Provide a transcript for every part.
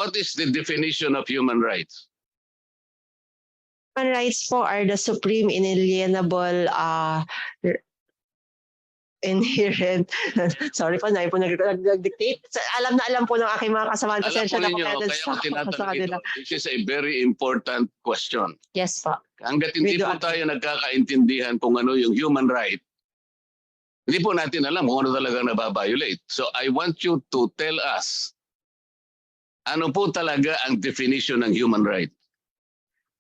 What is the definition of human rights? Human rights po are the supreme, inalienable, inherent. Sorry po, na po nag-dictate. Alam na alam po ng aking mga kasamahan. Alam Pasensya po na po ninyo, kaya kaya ko sa tinatanong kanila. ito. This is a very important question. Yes po. Hanggat hindi We do po agree. tayo nagkakaintindihan kung ano yung human right, hindi po natin alam kung ano talaga nababiolate. So I want you to tell us, ano po talaga ang definition ng human right?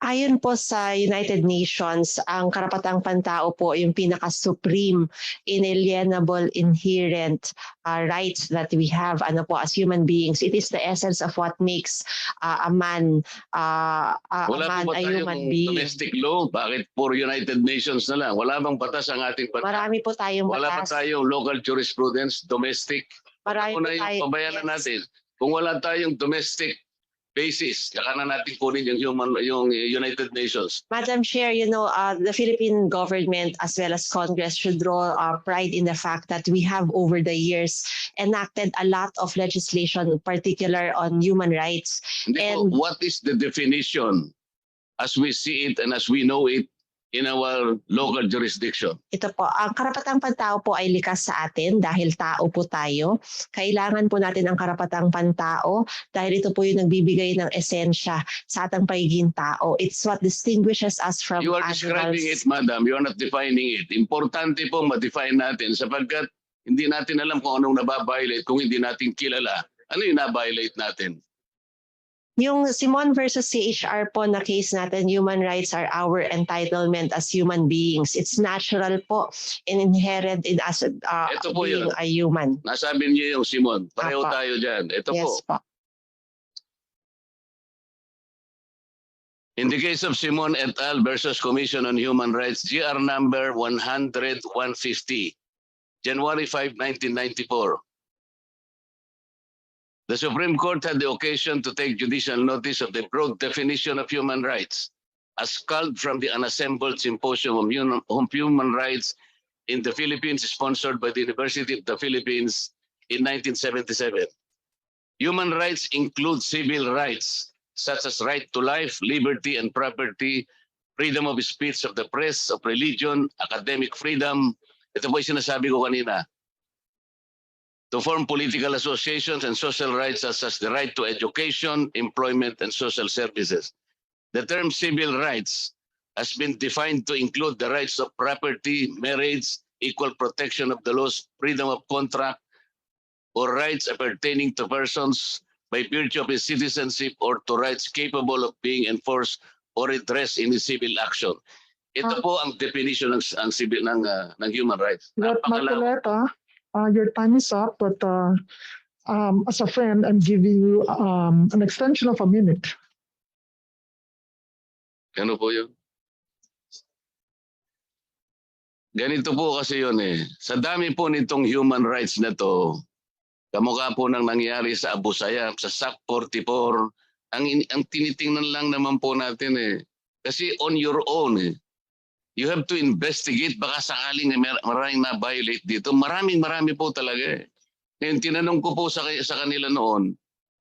Ayon po sa United Nations, ang karapatang pantao po yung pinaka-supreme, inalienable, inherent rights that we have as human beings. It is the essence of what makes a man Wala po ba a human tayong being. domestic law? Bakit puro United Nations na lang? Wala bang batas ang ating bansa? Marami po tayong Wala pa batas. tayong local jurisprudence, domestic? Marami Ano po na yung tayo- pabayanan yes. natin? Kung wala tayong domestic basis, saka na natin kunin yung United Nations. Madam Chair, the Philippine government as well as Congress should draw pride in the fact that we have over the years enacted a lot of legislation, in particular on human rights. Hindi po, And- what is the definition as we see it and as we know it in our local jurisdiction? Ito po, ang karapatang pantao po ay likas sa atin dahil tao po tayo. Kailangan po natin ang karapatang pantao dahil ito po yung nagbibigay ng esensya sa ating pagiging tao. It's what distinguishes us from You are describing animals. it, madam. You are not defining it. Importante pong ma-define natin sapagkat hindi natin alam kung anong nababiolate kung hindi natin kilala. Ano yung nabiolate natin? Yung Simon versus CHR po na case natin, human rights are our entitlement as human beings. It's natural po and inherent in us Ito po being yun. a human. Nasabi niyo yung Simon. Pareho Apa. tayo dyan. Ito po. Yes po. In the case of Simon et al. Versus Commission on Human Rights, GR number 100-150, January 5, 1994. The Supreme Court had the occasion to take judicial notice of the broad definition of human rights as culled from the unassembled Symposium on Human Rights in the Philippines, sponsored by the University of the Philippines in 1977. Human rights include civil rights, such as right to life, liberty and property, freedom of speech, of the press, of religion, academic freedom. Ito po yung sinasabi ko kanina. To form political associations and social rights such as the right to education, employment, and social services. The term civil rights has been defined to include the rights of property, marriage, equal protection of the laws, freedom of contract, or rights pertaining to persons by virtue of his citizenship or to rights capable of being enforced or addressed in a civil action. Ito po ang definition ng civil ng human rights. Lord Napakalawak. Marcoleta, your time is up, but as a friend, I'm giving you an extension of a minute. Ano po yun? Ganito po kasi yun eh. Sa dami po nitong human rights na to, kamukha po nang nangyari sa Abu Sayyaf, sa SAC 44, ang tinitingnan lang naman po natin eh. Kasi on your own eh. You have to investigate, baka sakaling maraming na-violate dito. Marami po talaga eh. Ngayon, tinanong ko po sa kanila noon,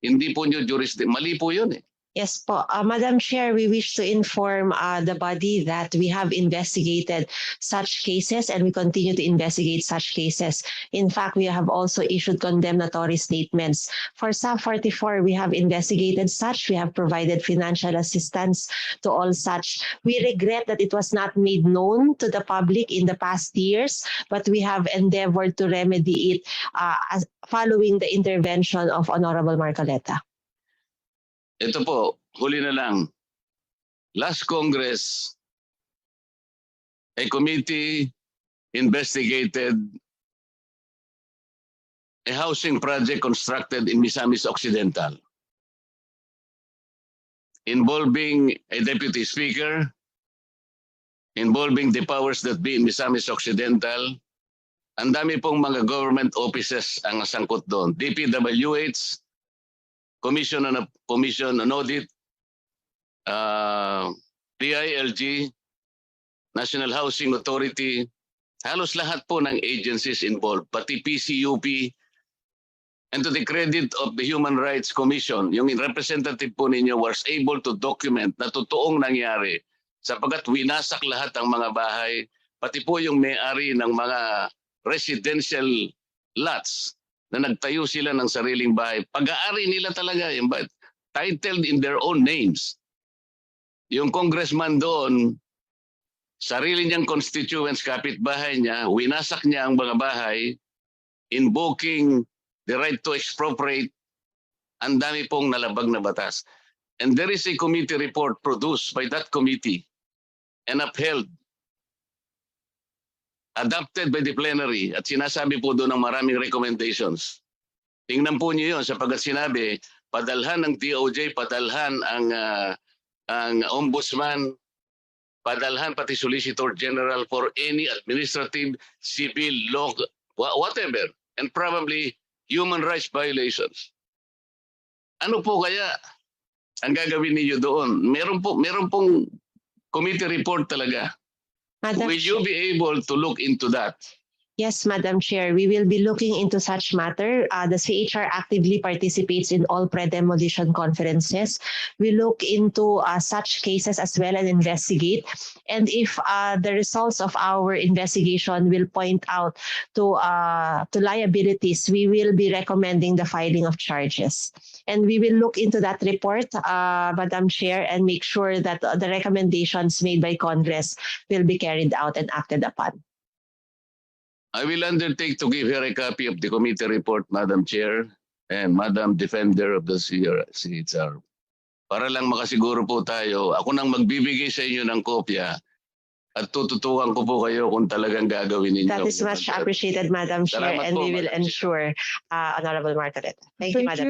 hindi po nyo jurisdiction. Mali po yun eh. Yes po. Madam Chair, we wish to inform the body that we have investigated such cases and we continue to investigate such cases. In fact, we have also issued condemnatory statements. For SAP 44, we have investigated such. We have provided financial assistance to all such. We regret that it was not made known to the public in the past years, but we have endeavored to remedy it following the intervention of Honorable Marcoleta. Ito po, huli na lang. Last Congress, a committee investigated a housing project constructed in Misamis Occidental involving a deputy speaker, involving the powers that be in Misamis Occidental. Ang dami pong mga government offices ang nasangkot doon. DPWH, Commission on Audit, DILG, National Housing Authority, halos lahat po ng agencies involved, pati PCUP, And to the credit of the Human Rights Commission, yung representative po ninyo was able to document na totoong nangyari sapagkat winasak lahat ang mga bahay, pati po yung may-ari ng mga residential lots na nagtayo sila ng sariling bahay. Pag-aari nila talaga, yung titled in their own names. Yung congressman doon, sarili niyang constituents, kapitbahay niya, winasak niya ang mga bahay, invoking the right to expropriate. Ang dami pong nalabag na batas. And there is a committee report produced by that committee and upheld, adopted by the plenary, at sinasabi po doon ng maraming recommendations. Tingnan po niyo yun sapagkat sinabi, padalhan ng DOJ, padalhan ang ombudsman, padalhan pati Solicitor General for any administrative, civil, law, whatever, and probably human rights violations. Ano po kaya ang gagawin niyo doon? Meron pong committee report talaga. Madam Will you be able to look into that? Yes, Madam Chair, we will be looking into such matter. The CHR actively participates in all pre-demolition conferences. We look into such cases as well and investigate. And if the results of our investigation will point out to liabilities, we will be recommending the filing of charges. And we will look into that report, Madam Chair, and make sure that the recommendations made by Congress will be carried out and acted upon. I will undertake to give her a copy of the committee report, Madam Chair and Madam Defender of the CHR. Para lang makasiguro po tayo, ako nang magbibigay sa inyo ng kopya at tututukan ko po kayo kung talagang gagawin ninyo. That is much appreciated, Madam Chair, Salamat and po, we will Madam Chair. ensure, Honorable Marcoleta. Thank you, Thank Madam.